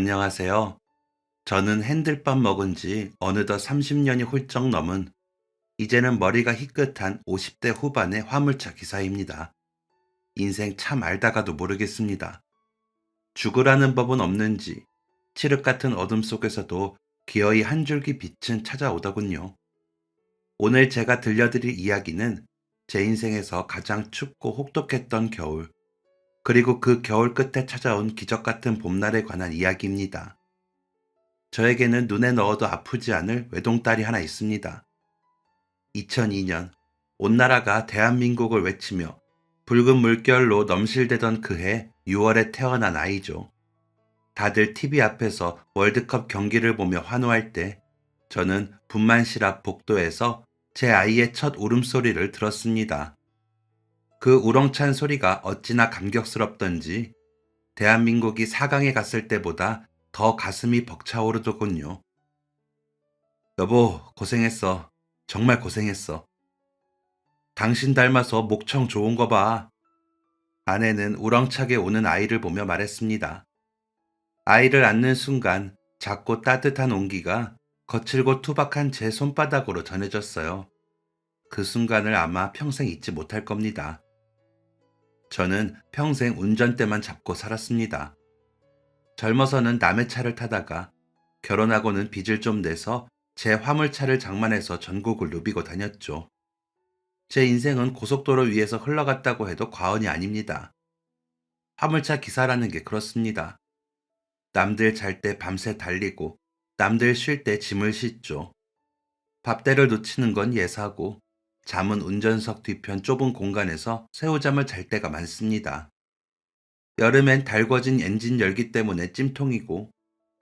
안녕하세요. 저는 핸들밥 먹은 지 어느덧 30년이 훌쩍 넘은 이제는 머리가 희끗한 50대 후반의 화물차 기사입니다. 인생 참 알다가도 모르겠습니다. 죽으라는 법은 없는지 칠흑 같은 어둠 속에서도 기어이 한 줄기 빛은 찾아오더군요. 오늘 제가 들려드릴 이야기는 제 인생에서 가장 춥고 혹독했던 겨울, 그리고 그 겨울 끝에 찾아온 기적 같은 봄날에 관한 이야기입니다. 저에게는 눈에 넣어도 아프지 않을 외동딸이 하나 있습니다. 2002년, 온 나라가 대한민국을 외치며 붉은 물결로 넘실대던 그해 6월에 태어난 아이죠. 다들 TV 앞에서 월드컵 경기를 보며 환호할 때 저는 분만실 앞 복도에서 제 아이의 첫 울음소리를 들었습니다. 그 우렁찬 소리가 어찌나 감격스럽던지 대한민국이 4강에 갔을 때보다 더 가슴이 벅차오르더군요. 여보, 고생했어. 정말 고생했어. 당신 닮아서 목청 좋은 거 봐. 아내는 우렁차게 우는 아이를 보며 말했습니다. 아이를 안는 순간 작고 따뜻한 온기가 거칠고 투박한 제 손바닥으로 전해졌어요. 그 순간을 아마 평생 잊지 못할 겁니다. 저는 평생 운전대만 잡고 살았습니다. 젊어서는 남의 차를 타다가 결혼하고는 빚을 좀 내서 제 화물차를 장만해서 전국을 누비고 다녔죠. 제 인생은 고속도로 위에서 흘러갔다고 해도 과언이 아닙니다. 화물차 기사라는 게 그렇습니다. 남들 잘 때 밤새 달리고 남들 쉴 때 짐을 싣죠. 밥대를 놓치는 건 예사고 잠은 운전석 뒤편 좁은 공간에서 새우잠을 잘 때가 많습니다. 여름엔 달궈진 엔진 열기 때문에 찜통이고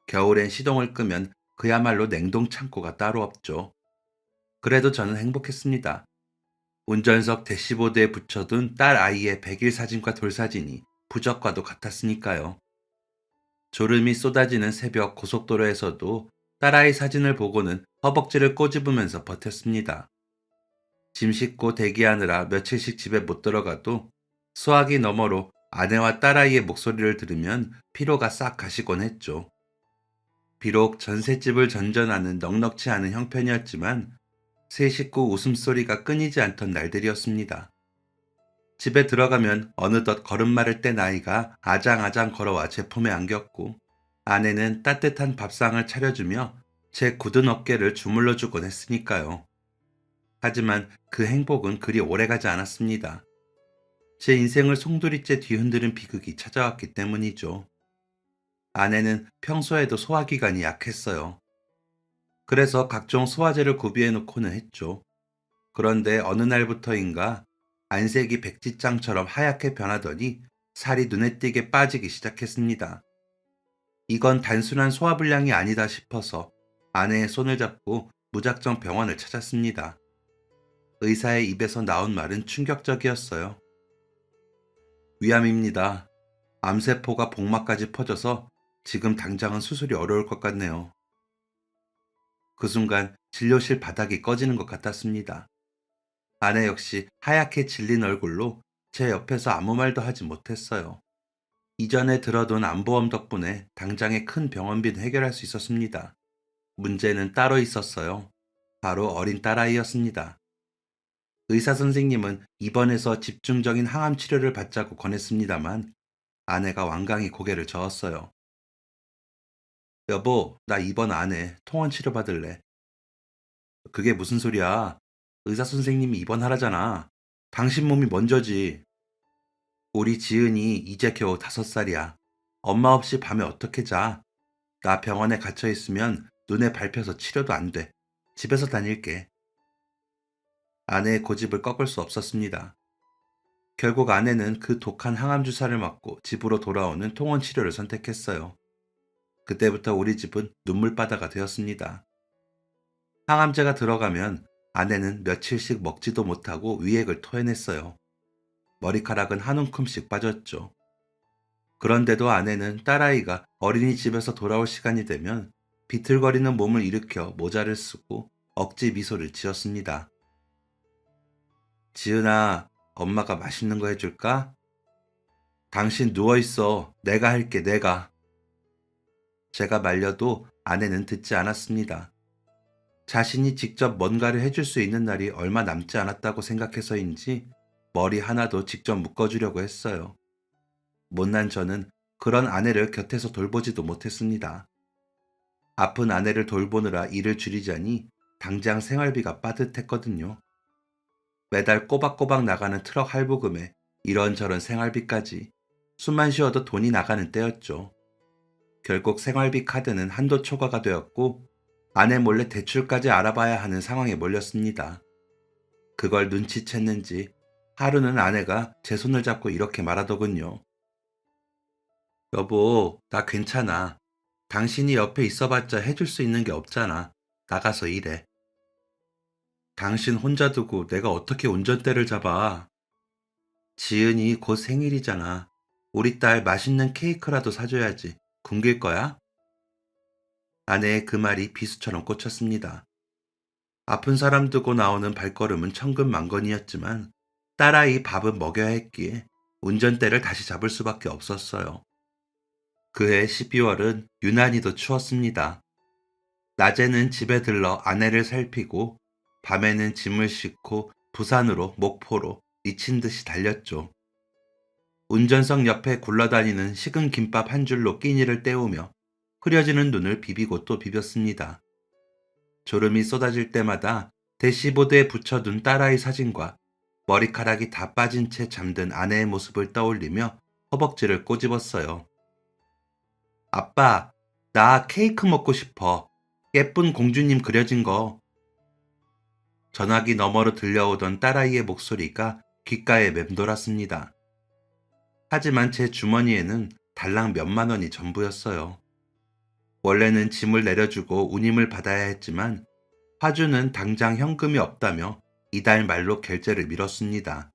겨울엔 시동을 끄면 그야말로 냉동 창고가 따로 없죠. 그래도 저는 행복했습니다. 운전석 대시보드에 붙여둔 딸 아이의 백일 사진과 돌사진이 부적과도 같았으니까요. 졸음이 쏟아지는 새벽 고속도로에서도 딸아이 사진을 보고는 허벅지를 꼬집으면서 버텼습니다. 짐 싣고 대기하느라 며칠씩 집에 못 들어가도 수화기 너머로 아내와 딸아이의 목소리를 들으면 피로가 싹 가시곤 했죠. 비록 전셋집을 전전하는 넉넉지 않은 형편이었지만 세 식구 웃음소리가 끊이지 않던 날들이었습니다. 집에 들어가면 어느덧 걸음마를 뗀 아이가 아장아장 걸어와 제 품에 안겼고 아내는 따뜻한 밥상을 차려주며 제 굳은 어깨를 주물러주곤 했으니까요. 하지만 그 행복은 그리 오래가지 않았습니다. 제 인생을 송두리째 뒤흔드는 비극이 찾아왔기 때문이죠. 아내는 평소에도 소화기관이 약했어요. 그래서 각종 소화제를 구비해 놓고는 했죠. 그런데 어느 날부터인가 안색이 백지장처럼 하얗게 변하더니 살이 눈에 띄게 빠지기 시작했습니다. 이건 단순한 소화불량이 아니다 싶어서 아내의 손을 잡고 무작정 병원을 찾았습니다. 의사의 입에서 나온 말은 충격적이었어요. 위암입니다. 암세포가 복막까지 퍼져서 지금 당장은 수술이 어려울 것 같네요. 그 순간 진료실 바닥이 꺼지는 것 같았습니다. 아내 역시 하얗게 질린 얼굴로 제 옆에서 아무 말도 하지 못했어요. 이전에 들어둔 암보험 덕분에 당장의 큰 병원비는 해결할 수 있었습니다. 문제는 따로 있었어요. 바로 어린 딸아이였습니다. 의사 선생님은 입원해서 집중적인 항암 치료를 받자고 권했습니다만 아내가 완강히 고개를 저었어요. 여보, 나 입원 안 해. 통원 치료 받을래. 그게 무슨 소리야? 의사 선생님이 입원하라잖아. 당신 몸이 먼저지. 우리 지은이 이제 겨우 5살이야. 엄마 없이 밤에 어떻게 자? 나 병원에 갇혀 있으면 눈에 밟혀서 치료도 안 돼. 집에서 다닐게. 아내의 고집을 꺾을 수 없었습니다. 결국 아내는 그 독한 항암 주사를 맞고 집으로 돌아오는 통원 치료를 선택했어요. 그때부터 우리 집은 눈물바다가 되었습니다. 항암제가 들어가면 아내는 며칠씩 먹지도 못하고 위액을 토해냈어요. 머리카락은 한 움큼씩 빠졌죠. 그런데도 아내는 딸아이가 어린이집에서 돌아올 시간이 되면 비틀거리는 몸을 일으켜 모자를 쓰고 억지 미소를 지었습니다. 지은아, 엄마가 맛있는 거 해줄까? 당신 누워있어. 내가 할게, 내가. 제가 말려도 아내는 듣지 않았습니다. 자신이 직접 뭔가를 해줄 수 있는 날이 얼마 남지 않았다고 생각해서인지 머리 하나도 직접 묶어주려고 했어요. 못난 저는 그런 아내를 곁에서 돌보지도 못했습니다. 아픈 아내를 돌보느라 일을 줄이자니 당장 생활비가 빠듯했거든요. 매달 꼬박꼬박 나가는 트럭 할부금에 이런저런 생활비까지 숨만 쉬어도 돈이 나가는 때였죠. 결국 생활비 카드는 한도 초과가 되었고 아내 몰래 대출까지 알아봐야 하는 상황에 몰렸습니다. 그걸 눈치챘는지 하루는 아내가 제 손을 잡고 이렇게 말하더군요. 여보, 나 괜찮아. 당신이 옆에 있어봤자 해줄 수 있는 게 없잖아. 나가서 일해. 당신 혼자 두고 내가 어떻게 운전대를 잡아. 지은이 곧 생일이잖아. 우리 딸 맛있는 케이크라도 사줘야지. 굶길 거야? 아내의 그 말이 비수처럼 꽂혔습니다. 아픈 사람 두고 나오는 발걸음은 천근만건이었지만 딸아이 밥은 먹여야 했기에 운전대를 다시 잡을 수밖에 없었어요. 그해 12월은 유난히도 추웠습니다. 낮에는 집에 들러 아내를 살피고 밤에는 짐을 싣고 부산으로 목포로 미친 듯이 달렸죠. 운전석 옆에 굴러다니는 식은 김밥 한 줄로 끼니를 때우며 흐려지는 눈을 비비고 또 비볐습니다. 졸음이 쏟아질 때마다 대시보드에 붙여둔 딸아이 사진과 머리카락이 다 빠진 채 잠든 아내의 모습을 떠올리며 허벅지를 꼬집었어요. 아빠, 나 케이크 먹고 싶어. 예쁜 공주님 그려진 거. 전화기 너머로 들려오던 딸아이의 목소리가 귓가에 맴돌았습니다. 하지만 제 주머니에는 달랑 몇만 원이 전부였어요. 원래는 짐을 내려주고 운임을 받아야 했지만 화주는 당장 현금이 없다며 이달 말로 결제를 미뤘습니다.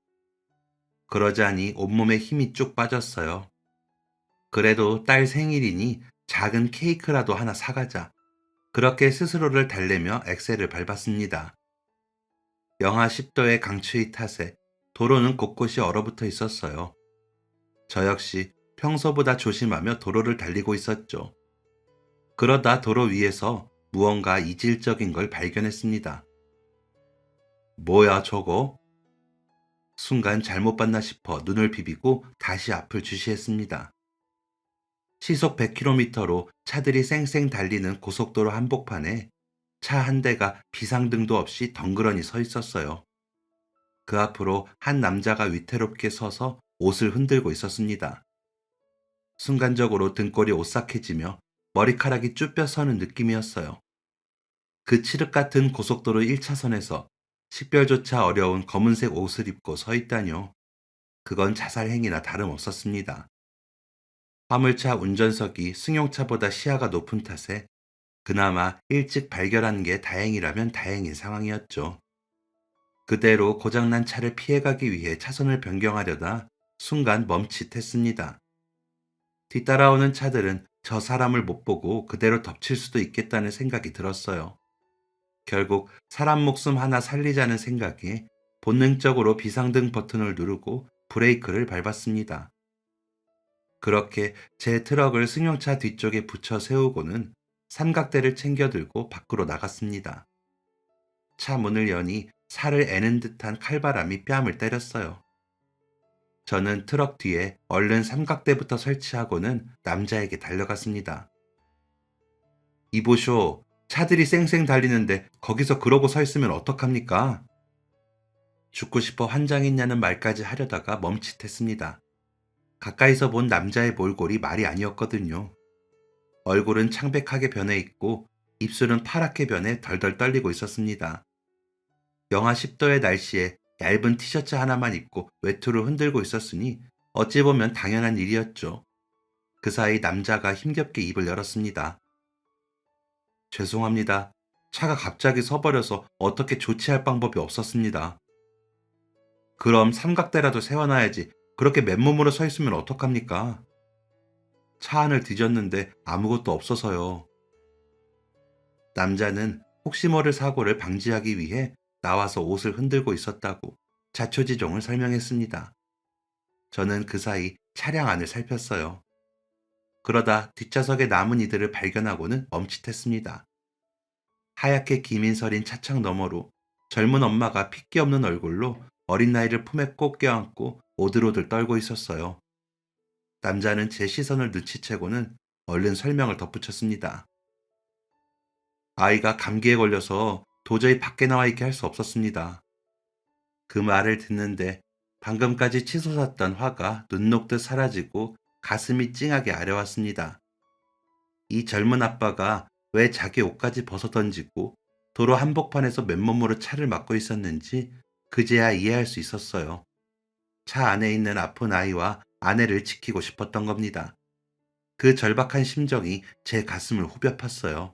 그러자니 온몸에 힘이 쭉 빠졌어요. 그래도 딸 생일이니 작은 케이크라도 하나 사가자. 그렇게 스스로를 달래며 엑셀을 밟았습니다. 영하 10도의 강추위 탓에 도로는 곳곳이 얼어붙어 있었어요. 저 역시 평소보다 조심하며 도로를 달리고 있었죠. 그러다 도로 위에서 무언가 이질적인 걸 발견했습니다. 뭐야 저거? 순간 잘못 봤나 싶어 눈을 비비고 다시 앞을 주시했습니다. 시속 100km로 차들이 쌩쌩 달리는 고속도로 한복판에 차 한 대가 비상등도 없이 덩그러니 서 있었어요. 그 앞으로 한 남자가 위태롭게 서서 옷을 흔들고 있었습니다. 순간적으로 등골이 오싹해지며 머리카락이 쭈뼛 서는 느낌이었어요. 그 칠흑 같은 고속도로 1차선에서 식별조차 어려운 검은색 옷을 입고 서 있다뇨. 그건 자살 행위나 다름없었습니다. 화물차 운전석이 승용차보다 시야가 높은 탓에 그나마 일찍 발견한 게 다행이라면 다행인 상황이었죠. 그대로 고장난 차를 피해가기 위해 차선을 변경하려다 순간 멈칫했습니다. 뒤따라오는 차들은 저 사람을 못 보고 그대로 덮칠 수도 있겠다는 생각이 들었어요. 결국 사람 목숨 하나 살리자는 생각에 본능적으로 비상등 버튼을 누르고 브레이크를 밟았습니다. 그렇게 제 트럭을 승용차 뒤쪽에 붙여 세우고는 삼각대를 챙겨 들고 밖으로 나갔습니다. 차 문을 여니 살을 애는 듯한 칼바람이 뺨을 때렸어요. 저는 트럭 뒤에 얼른 삼각대부터 설치하고는 남자에게 달려갔습니다. 이보쇼, 차들이 쌩쌩 달리는데 거기서 그러고 서 있으면 어떡합니까? 죽고 싶어 환장했냐는 말까지 하려다가 멈칫했습니다. 가까이서 본 남자의 몰골이 말이 아니었거든요. 얼굴은 창백하게 변해 있고 입술은 파랗게 변해 덜덜 떨리고 있었습니다. 영하 10도의 날씨에 얇은 티셔츠 하나만 입고 외투를 흔들고 있었으니 어찌 보면 당연한 일이었죠. 그 사이 남자가 힘겹게 입을 열었습니다. 죄송합니다. 차가 갑자기 서버려서 어떻게 조치할 방법이 없었습니다. 그럼 삼각대라도 세워놔야지. 그렇게 맨몸으로 서 있으면 어떡합니까? 차 안을 뒤졌는데 아무것도 없어서요. 남자는 혹시 모를 사고를 방지하기 위해 나와서 옷을 흔들고 있었다고 자초지종을 설명했습니다. 저는 그 사이 차량 안을 살폈어요. 그러다 뒷좌석에 남은 이들을 발견하고는 멈칫했습니다. 하얗게 기민 서린 차창 너머로 젊은 엄마가 핏기 없는 얼굴로 어린 아이를 품에 꼭 껴안고 오들오들 떨고 있었어요. 남자는 제 시선을 눈치채고는 얼른 설명을 덧붙였습니다. 아이가 감기에 걸려서 도저히 밖에 나와 있게 할 수 없었습니다. 그 말을 듣는데 방금까지 치솟았던 화가 눈 녹듯 사라지고 가슴이 찡하게 아려왔습니다. 이 젊은 아빠가 왜 자기 옷까지 벗어 던지고 도로 한복판에서 맨몸으로 차를 막고 있었는지 그제야 이해할 수 있었어요. 차 안에 있는 아픈 아이와 아내를 지키고 싶었던 겁니다. 그 절박한 심정이 제 가슴을 후벼 팠어요.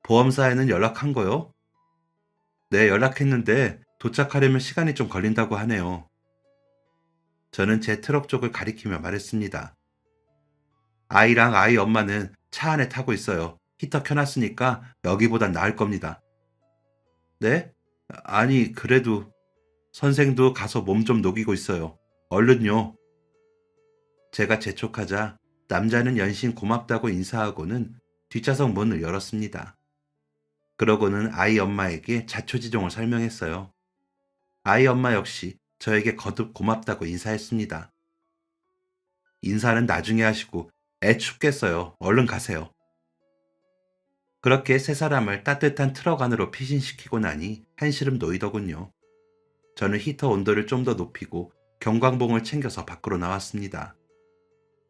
보험사에는 연락한 거요? 네, 연락했는데 도착하려면 시간이 좀 걸린다고 하네요. 저는 제 트럭 쪽을 가리키며 말했습니다. 아이랑 아이 엄마는 차 안에 타고 있어요. 히터 켜놨으니까 여기보단 나을 겁니다. 네? 아니, 그래도 선생도 가서 몸 좀 녹이고 있어요. 얼른요. 제가 재촉하자 남자는 연신 고맙다고 인사하고는 뒷좌석 문을 열었습니다. 그러고는 아이 엄마에게 자초지종을 설명했어요. 아이 엄마 역시 저에게 거듭 고맙다고 인사했습니다. 인사는 나중에 하시고 애 춥겠어요. 얼른 가세요. 그렇게 세 사람을 따뜻한 트럭 안으로 피신시키고 나니 한시름 놓이더군요. 저는 히터 온도를 좀 더 높이고 경광봉을 챙겨서 밖으로 나왔습니다.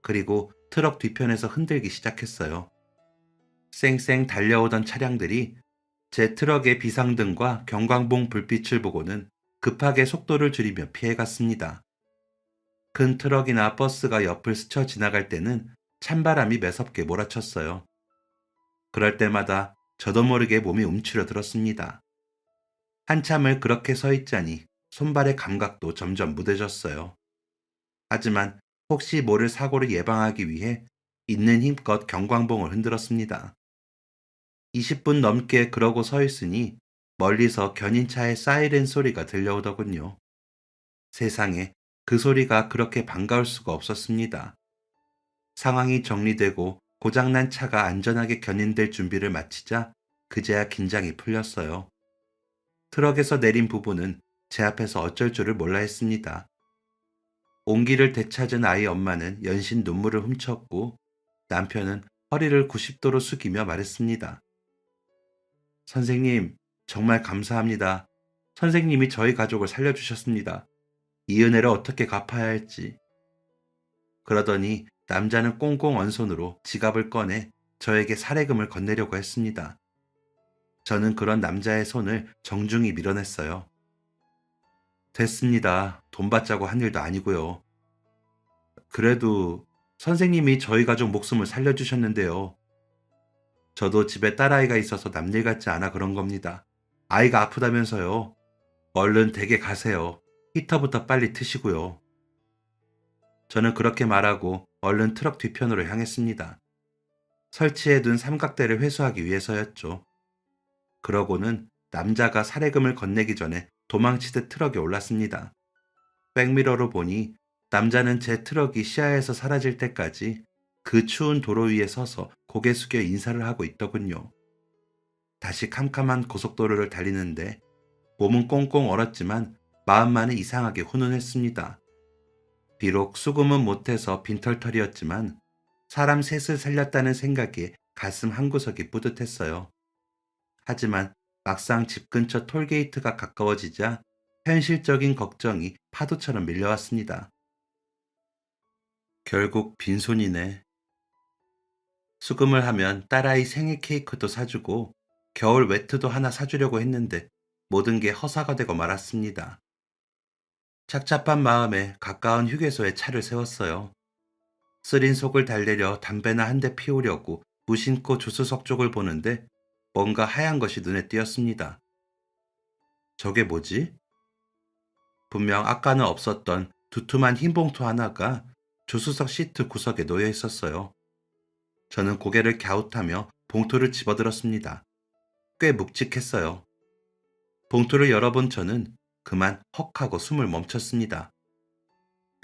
그리고 트럭 뒤편에서 흔들기 시작했어요. 쌩쌩 달려오던 차량들이 제 트럭의 비상등과 경광봉 불빛을 보고는 급하게 속도를 줄이며 피해갔습니다. 큰 트럭이나 버스가 옆을 스쳐 지나갈 때는 찬바람이 매섭게 몰아쳤어요. 그럴 때마다 저도 모르게 몸이 움츠려 들었습니다. 한참을 그렇게 서 있자니 손발의 감각도 점점 무뎌졌어요. 하지만 혹시 모를 사고를 예방하기 위해 있는 힘껏 경광봉을 흔들었습니다. 20분 넘게 그러고 서 있으니 멀리서 견인차의 사이렌 소리가 들려오더군요. 세상에 그 소리가 그렇게 반가울 수가 없었습니다. 상황이 정리되고 고장난 차가 안전하게 견인될 준비를 마치자 그제야 긴장이 풀렸어요. 트럭에서 내린 부부는 제 앞에서 어쩔 줄을 몰라 했습니다. 온기를 되찾은 아이 엄마는 연신 눈물을 훔쳤고 남편은 허리를 90도로 숙이며 말했습니다. 선생님, 정말 감사합니다. 선생님이 저희 가족을 살려주셨습니다. 이 은혜를 어떻게 갚아야 할지. 그러더니 남자는 꽁꽁 언 손으로 지갑을 꺼내 저에게 사례금을 건네려고 했습니다. 저는 그런 남자의 손을 정중히 밀어냈어요. 됐습니다. 돈 받자고 한 일도 아니고요. 그래도 선생님이 저희 가족 목숨을 살려주셨는데요. 저도 집에 딸아이가 있어서 남일 같지 않아 그런 겁니다. 아이가 아프다면서요. 얼른 댁에 가세요. 히터부터 빨리 트시고요. 저는 그렇게 말하고 얼른 트럭 뒤편으로 향했습니다. 설치해둔 삼각대를 회수하기 위해서였죠. 그러고는 남자가 사례금을 건네기 전에 도망치듯 트럭에 올랐습니다. 백미러로 보니 남자는 제 트럭이 시야에서 사라질 때까지 그 추운 도로 위에 서서 고개 숙여 인사를 하고 있더군요. 다시 캄캄한 고속도로를 달리는데 몸은 꽁꽁 얼었지만 마음만은 이상하게 훈훈했습니다. 비록 수금은 못해서 빈털털이었지만 사람 셋을 살렸다는 생각에 가슴 한구석이 뿌듯했어요. 하지만 막상 집 근처 톨게이트가 가까워지자 현실적인 걱정이 파도처럼 밀려왔습니다. 결국 빈손이네. 수금을 하면 딸아이 생일 케이크도 사주고 겨울 외투도 하나 사주려고 했는데 모든 게 허사가 되고 말았습니다. 착잡한 마음에 가까운 휴게소에 차를 세웠어요. 쓰린 속을 달래려 담배나 한 대 피우려고 무심코 조수석 쪽을 보는데 뭔가 하얀 것이 눈에 띄었습니다. 저게 뭐지? 분명 아까는 없었던 두툼한 흰 봉투 하나가 조수석 시트 구석에 놓여 있었어요. 저는 고개를 갸웃하며 봉투를 집어들었습니다. 꽤 묵직했어요. 봉투를 열어본 저는 그만 헉 하고 숨을 멈췄습니다.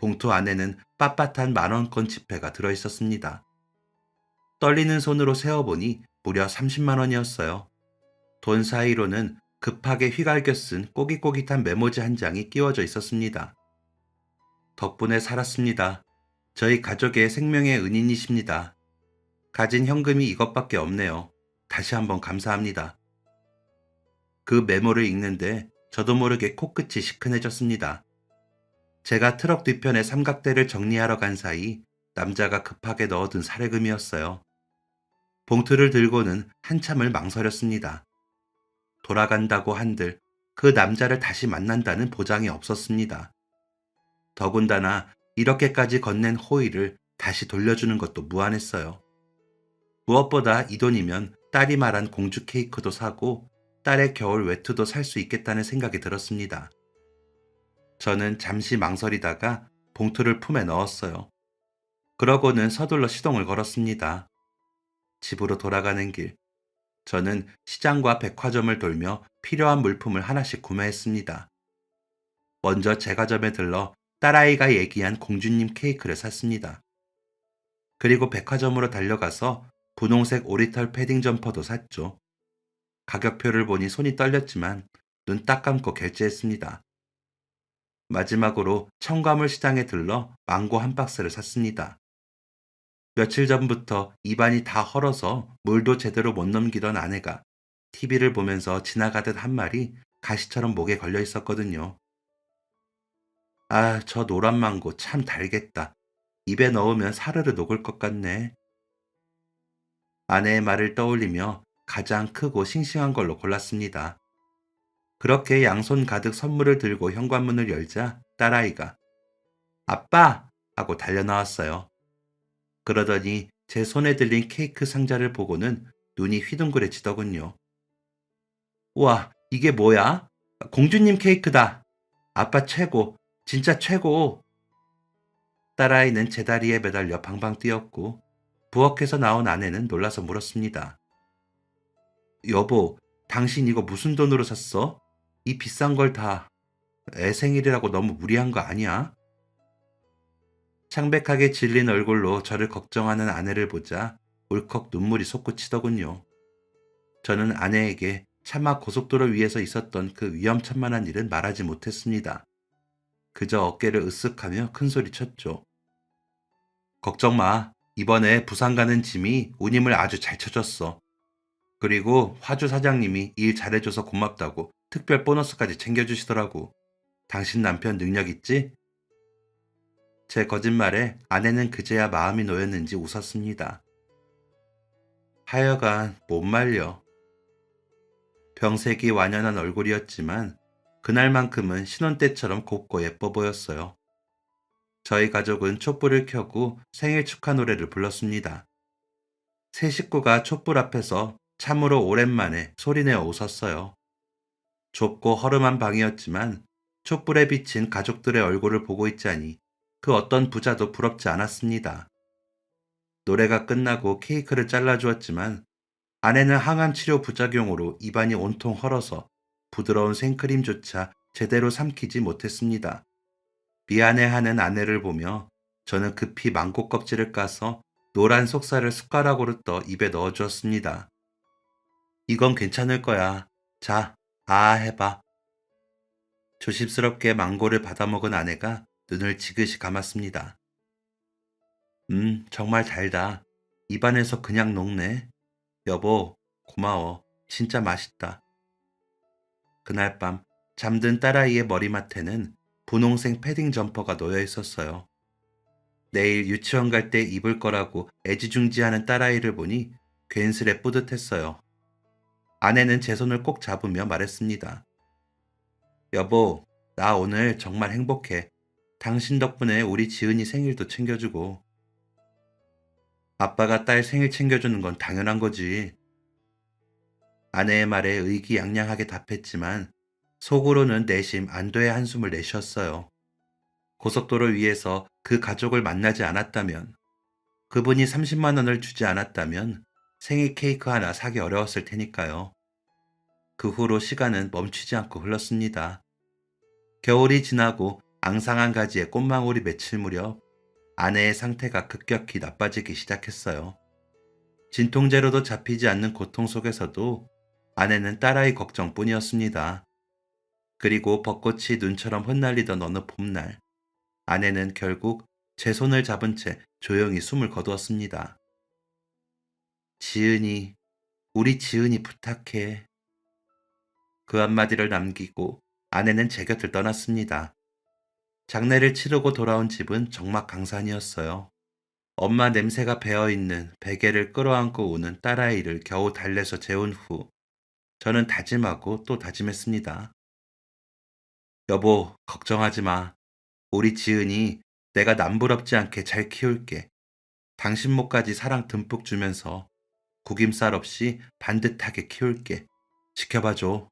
봉투 안에는 빳빳한 만원권 지폐가 들어있었습니다. 떨리는 손으로 세어보니 무려 30만 원이었어요. 돈 사이로는 급하게 휘갈겨 쓴 꼬깃꼬깃한 메모지 한 장이 끼워져 있었습니다. 덕분에 살았습니다. 저희 가족의 생명의 은인이십니다. 가진 현금이 이것밖에 없네요. 다시 한번 감사합니다. 그 메모를 읽는데 저도 모르게 코끝이 시큰해졌습니다. 제가 트럭 뒤편의 삼각대를 정리하러 간 사이 남자가 급하게 넣어둔 사례금이었어요. 봉투를 들고는 한참을 망설였습니다. 돌아간다고 한들 그 남자를 다시 만난다는 보장이 없었습니다. 더군다나 이렇게까지 건넨 호의를 다시 돌려주는 것도 무안했어요. 무엇보다 이 돈이면 딸이 말한 공주 케이크도 사고 딸의 겨울 외투도 살 수 있겠다는 생각이 들었습니다. 저는 잠시 망설이다가 봉투를 품에 넣었어요. 그러고는 서둘러 시동을 걸었습니다. 집으로 돌아가는 길, 저는 시장과 백화점을 돌며 필요한 물품을 하나씩 구매했습니다. 먼저 제과점에 들러 딸아이가 얘기한 공주님 케이크를 샀습니다. 그리고 백화점으로 달려가서 분홍색 오리털 패딩 점퍼도 샀죠. 가격표를 보니 손이 떨렸지만 눈 딱 감고 결제했습니다. 마지막으로 청과물 시장에 들러 망고 한 박스를 샀습니다. 며칠 전부터 입안이 다 헐어서 물도 제대로 못 넘기던 아내가 TV를 보면서 지나가듯 한 말이 가시처럼 목에 걸려 있었거든요. 아, 저 노란 망고 참 달겠다. 입에 넣으면 사르르 녹을 것 같네. 아내의 말을 떠올리며 가장 크고 싱싱한 걸로 골랐습니다. 그렇게 양손 가득 선물을 들고 현관문을 열자 딸아이가 아빠! 하고 달려나왔어요. 그러더니 제 손에 들린 케이크 상자를 보고는 눈이 휘둥그레지더군요. 우와, 이게 뭐야? 공주님 케이크다. 아빠 최고, 진짜 최고. 딸아이는 제 다리에 매달려 방방 뛰었고 부엌에서 나온 아내는 놀라서 물었습니다. 여보, 당신 이거 무슨 돈으로 샀어? 이 비싼 걸 다 애 생일이라고 너무 무리한 거 아니야? 창백하게 질린 얼굴로 저를 걱정하는 아내를 보자 울컥 눈물이 솟구치더군요. 저는 아내에게 차마 고속도로 위에서 있었던 그 위험천만한 일은 말하지 못했습니다. 그저 어깨를 으쓱하며 큰소리 쳤죠. 걱정 마. 이번에 부산 가는 짐이 운임을 아주 잘 쳐줬어. 그리고 화주 사장님이 일 잘해줘서 고맙다고 특별 보너스까지 챙겨주시더라고. 당신 남편 능력 있지? 제 거짓말에 아내는 그제야 마음이 놓였는지 웃었습니다. 하여간 못 말려. 병색이 완연한 얼굴이었지만 그날만큼은 신혼 때처럼 곱고 예뻐 보였어요. 저희 가족은 촛불을 켜고 생일 축하 노래를 불렀습니다. 세 식구가 촛불 앞에서 참으로 오랜만에 소리내어 웃었어요. 좁고 허름한 방이었지만 촛불에 비친 가족들의 얼굴을 보고 있자니 그 어떤 부자도 부럽지 않았습니다. 노래가 끝나고 케이크를 잘라주었지만 아내는 항암 치료 부작용으로 입안이 온통 헐어서 부드러운 생크림조차 제대로 삼키지 못했습니다. 미안해하는 아내를 보며 저는 급히 망고 껍질을 까서 노란 속살을 숟가락으로 떠 입에 넣어주었습니다. 이건 괜찮을 거야. 자, 해봐. 조심스럽게 망고를 받아먹은 아내가 눈을 지그시 감았습니다. 정말 달다. 입안에서 그냥 녹네. 여보, 고마워. 진짜 맛있다. 그날 밤 잠든 딸아이의 머리맡에는 분홍색 패딩 점퍼가 놓여 있었어요. 내일 유치원 갈 때 입을 거라고 애지중지하는 딸아이를 보니 괜스레 뿌듯했어요. 아내는 제 손을 꼭 잡으며 말했습니다. 여보, 나 오늘 정말 행복해. 당신 덕분에 우리 지은이 생일도 챙겨주고. 아빠가 딸 생일 챙겨주는 건 당연한 거지. 아내의 말에 의기양양하게 답했지만 속으로는 내심 안도의 한숨을 내쉬었어요. 고속도로 위에서 그 가족을 만나지 않았다면, 그분이 30만 원을 주지 않았다면 생일 케이크 하나 사기 어려웠을 테니까요. 그 후로 시간은 멈추지 않고 흘렀습니다. 겨울이 지나고 앙상한 가지에 꽃망울이 맺힐 무렵 아내의 상태가 급격히 나빠지기 시작했어요. 진통제로도 잡히지 않는 고통 속에서도 아내는 딸아이 걱정뿐이었습니다. 그리고 벚꽃이 눈처럼 흩날리던 어느 봄날, 아내는 결국 제 손을 잡은 채 조용히 숨을 거두었습니다. 지은이, 우리 지은이 부탁해. 그 한마디를 남기고 아내는 제 곁을 떠났습니다. 장례를 치르고 돌아온 집은 적막강산이었어요. 엄마 냄새가 배어있는 베개를 끌어안고 우는 딸아이를 겨우 달래서 재운 후 저는 다짐하고 또 다짐했습니다. 여보, 걱정하지 마. 우리 지은이 내가 남부럽지 않게 잘 키울게. 당신 목까지 사랑 듬뿍 주면서 구김살 없이 반듯하게 키울게. 지켜봐줘.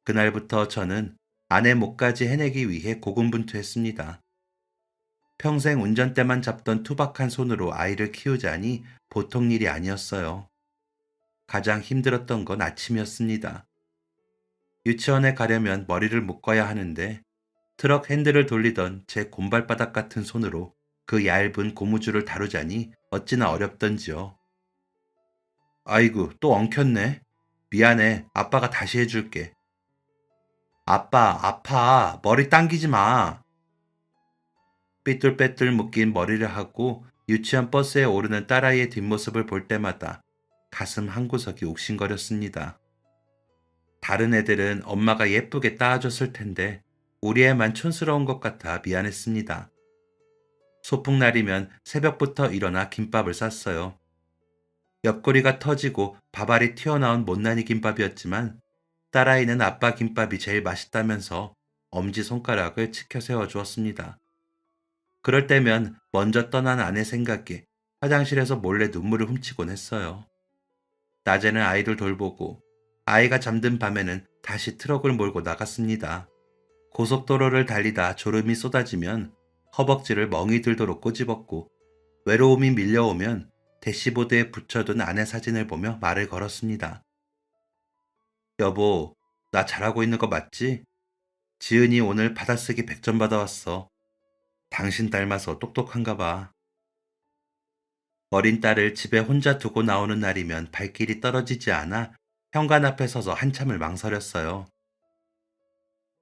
그날부터 저는 아내 목까지 해내기 위해 고군분투했습니다. 평생 운전대만 잡던 투박한 손으로 아이를 키우자니 보통 일이 아니었어요. 가장 힘들었던 건 아침이었습니다. 유치원에 가려면 머리를 묶어야 하는데 트럭 핸들을 돌리던 제 곰발바닥 같은 손으로 그 얇은 고무줄을 다루자니 어찌나 어렵던지요. 아이고, 또 엉켰네. 미안해. 아빠가 다시 해줄게. 아빠, 아파. 머리 당기지 마. 삐뚤빼뚤 묶인 머리를 하고 유치원 버스에 오르는 딸아이의 뒷모습을 볼 때마다 가슴 한구석이 욱신거렸습니다. 다른 애들은 엄마가 예쁘게 따아줬을 텐데 우리 애만 촌스러운 것 같아 미안했습니다. 소풍날이면 새벽부터 일어나 김밥을 쌌어요. 옆구리가 터지고 밥알이 튀어나온 못난이 김밥이었지만 딸아이는 아빠 김밥이 제일 맛있다면서 엄지손가락을 치켜 세워주었습니다. 그럴 때면 먼저 떠난 아내 생각에 화장실에서 몰래 눈물을 훔치곤 했어요. 낮에는 아이들 돌보고 아이가 잠든 밤에는 다시 트럭을 몰고 나갔습니다. 고속도로를 달리다 졸음이 쏟아지면 허벅지를 멍이 들도록 꼬집었고 외로움이 밀려오면 대시보드에 붙여둔 아내 사진을 보며 말을 걸었습니다. 여보, 나 잘하고 있는 거 맞지? 지은이 오늘 받아쓰기 100점 받아왔어. 당신 닮아서 똑똑한가 봐. 어린 딸을 집에 혼자 두고 나오는 날이면 발길이 떨어지지 않아 현관 앞에 서서 한참을 망설였어요.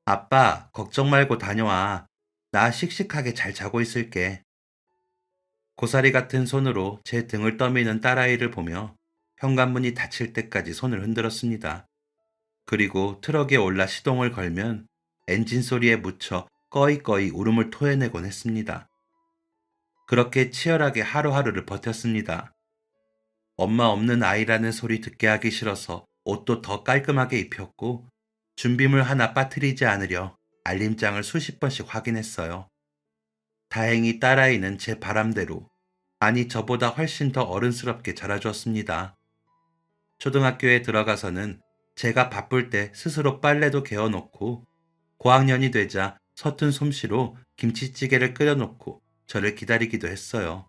아빠, 걱정 말고 다녀와. 나 씩씩하게 잘 자고 있을게. 고사리 같은 손으로 제 등을 떠미는 딸아이를 보며 현관문이 닫힐 때까지 손을 흔들었습니다. 그리고 트럭에 올라 시동을 걸면 엔진 소리에 묻혀 꺼이꺼이 울음을 토해내곤 했습니다. 그렇게 치열하게 하루하루를 버텼습니다. 엄마 없는 아이라는 소리 듣게 하기 싫어서 옷도 더 깔끔하게 입혔고 준비물 하나 빠뜨리지 않으려 알림장을 수십 번씩 확인했어요. 다행히 딸아이는 제 바람대로, 아니 저보다 훨씬 더 어른스럽게 자라주었습니다. 초등학교에 들어가서는 제가 바쁠 때 스스로 빨래도 개어놓고 고학년이 되자 서툰 솜씨로 김치찌개를 끓여놓고 저를 기다리기도 했어요.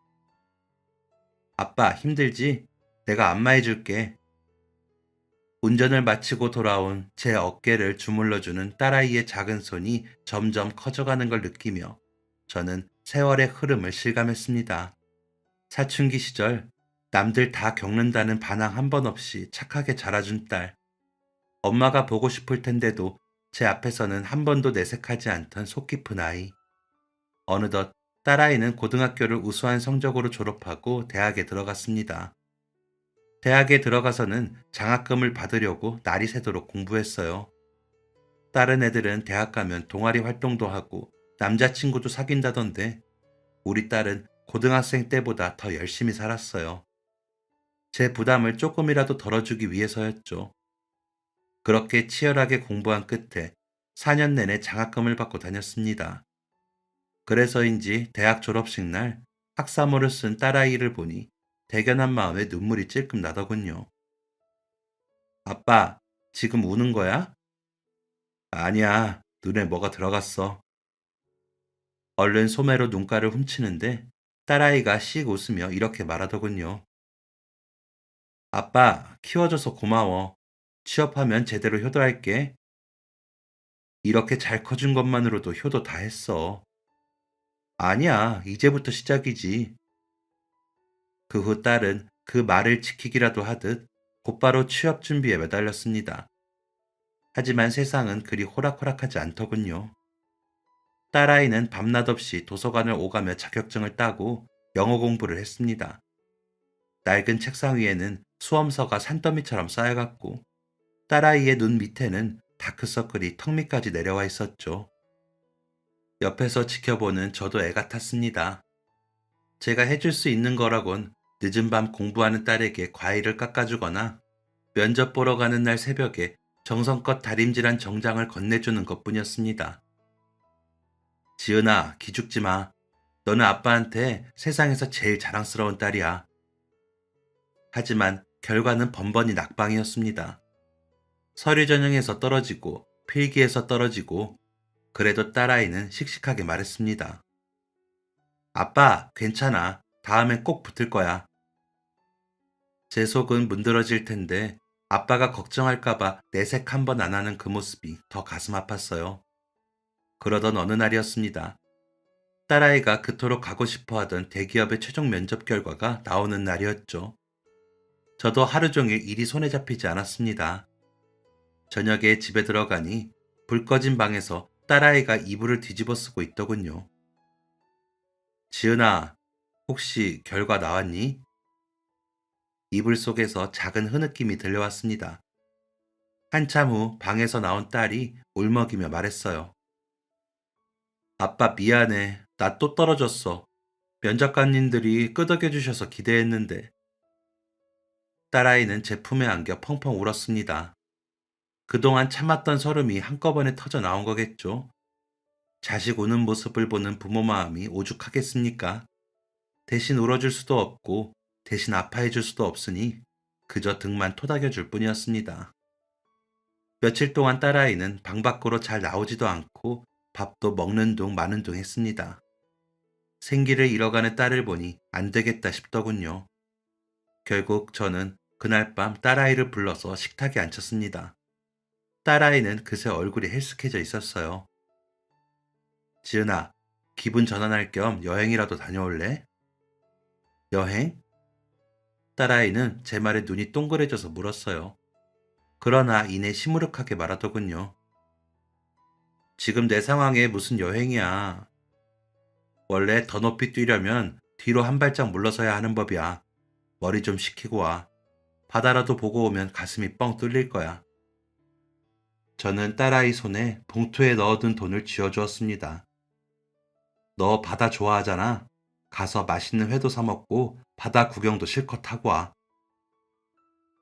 아빠, 힘들지? 내가 안마해줄게. 운전을 마치고 돌아온 제 어깨를 주물러주는 딸아이의 작은 손이 점점 커져가는 걸 느끼며 저는 세월의 흐름을 실감했습니다. 사춘기 시절 남들 다 겪는다는 반항 한 번 없이 착하게 자라준 딸. 엄마가 보고 싶을 텐데도 제 앞에서는 한 번도 내색하지 않던 속 깊은 아이. 어느덧 딸아이는 고등학교를 우수한 성적으로 졸업하고 대학에 들어갔습니다. 대학에 들어가서는 장학금을 받으려고 날이 새도록 공부했어요. 다른 애들은 대학 가면 동아리 활동도 하고 남자친구도 사귄다던데 우리 딸은 고등학생 때보다 더 열심히 살았어요. 제 부담을 조금이라도 덜어주기 위해서였죠. 그렇게 치열하게 공부한 끝에 4년 내내 장학금을 받고 다녔습니다. 그래서인지 대학 졸업식 날 학사모를 쓴 딸아이를 보니 대견한 마음에 눈물이 찔끔 나더군요. 아빠, 지금 우는 거야? 아니야, 눈에 뭐가 들어갔어. 얼른 소매로 눈가를 훔치는데 딸아이가 씩 웃으며 이렇게 말하더군요. 아빠, 키워줘서 고마워. 취업하면 제대로 효도할게. 이렇게 잘 커준 것만으로도 효도 다 했어. 아니야, 이제부터 시작이지. 그 후 딸은 그 말을 지키기라도 하듯 곧바로 취업 준비에 매달렸습니다. 하지만 세상은 그리 호락호락하지 않더군요. 딸아이는 밤낮 없이 도서관을 오가며 자격증을 따고 영어 공부를 했습니다. 낡은 책상 위에는 수험서가 산더미처럼 쌓여갔고 딸아이의 눈 밑에는 다크서클이 턱 밑까지 내려와 있었죠. 옆에서 지켜보는 저도 애 같았습니다. 제가 해줄 수 있는 거라곤 늦은 밤 공부하는 딸에게 과일을 깎아주거나 면접 보러 가는 날 새벽에 정성껏 다림질한 정장을 건네주는 것뿐이었습니다. 지은아, 기죽지 마. 너는 아빠한테 세상에서 제일 자랑스러운 딸이야. 하지만 결과는 번번이 낙방이었습니다. 서류 전형에서 떨어지고 필기에서 떨어지고 그래도 딸아이는 씩씩하게 말했습니다. 아빠, 괜찮아. 다음엔 꼭 붙을 거야. 제 속은 문드러질 텐데 아빠가 걱정할까봐 내색 한 번 안 하는 그 모습이 더 가슴 아팠어요. 그러던 어느 날이었습니다. 딸아이가 그토록 가고 싶어 하던 대기업의 최종 면접 결과가 나오는 날이었죠. 저도 하루 종일 일이 손에 잡히지 않았습니다. 저녁에 집에 들어가니 불 꺼진 방에서 딸아이가 이불을 뒤집어 쓰고 있더군요. 지은아, 혹시 결과 나왔니? 이불 속에서 작은 흐느낌이 들려왔습니다. 한참 후 방에서 나온 딸이 울먹이며 말했어요. 아빠 미안해. 나 또 떨어졌어. 면접관님들이 끄덕여 주셔서 기대했는데. 딸아이는 제 품에 안겨 펑펑 울었습니다. 그동안 참았던 서름이 한꺼번에 터져 나온 거겠죠. 자식 우는 모습을 보는 부모 마음이 오죽하겠습니까? 대신 울어줄 수도 없고 대신 아파해줄 수도 없으니 그저 등만 토닥여줄 뿐이었습니다. 며칠 동안 딸아이는 방 밖으로 잘 나오지도 않고 밥도 먹는 둥 마는 둥 했습니다. 생기를 잃어가는 딸을 보니 안 되겠다 싶더군요. 결국 저는 그날 밤 딸아이를 불러서 식탁에 앉혔습니다. 딸아이는 그새 얼굴이 헬쓱해져 있었어요. 지은아, 기분 전환할 겸 여행이라도 다녀올래? 여행? 딸아이는 제 말에 눈이 동그래져서 물었어요. 그러나 이내 시무룩하게 말하더군요. 지금 내 상황에 무슨 여행이야. 원래 더 높이 뛰려면 뒤로 한 발짝 물러서야 하는 법이야. 머리 좀 식히고 와. 바다라도 보고 오면 가슴이 뻥 뚫릴 거야. 저는 딸아이 손에 봉투에 넣어둔 돈을 쥐어주었습니다. 너 바다 좋아하잖아. 가서 맛있는 회도 사 먹고 바다 구경도 실컷 하고 와.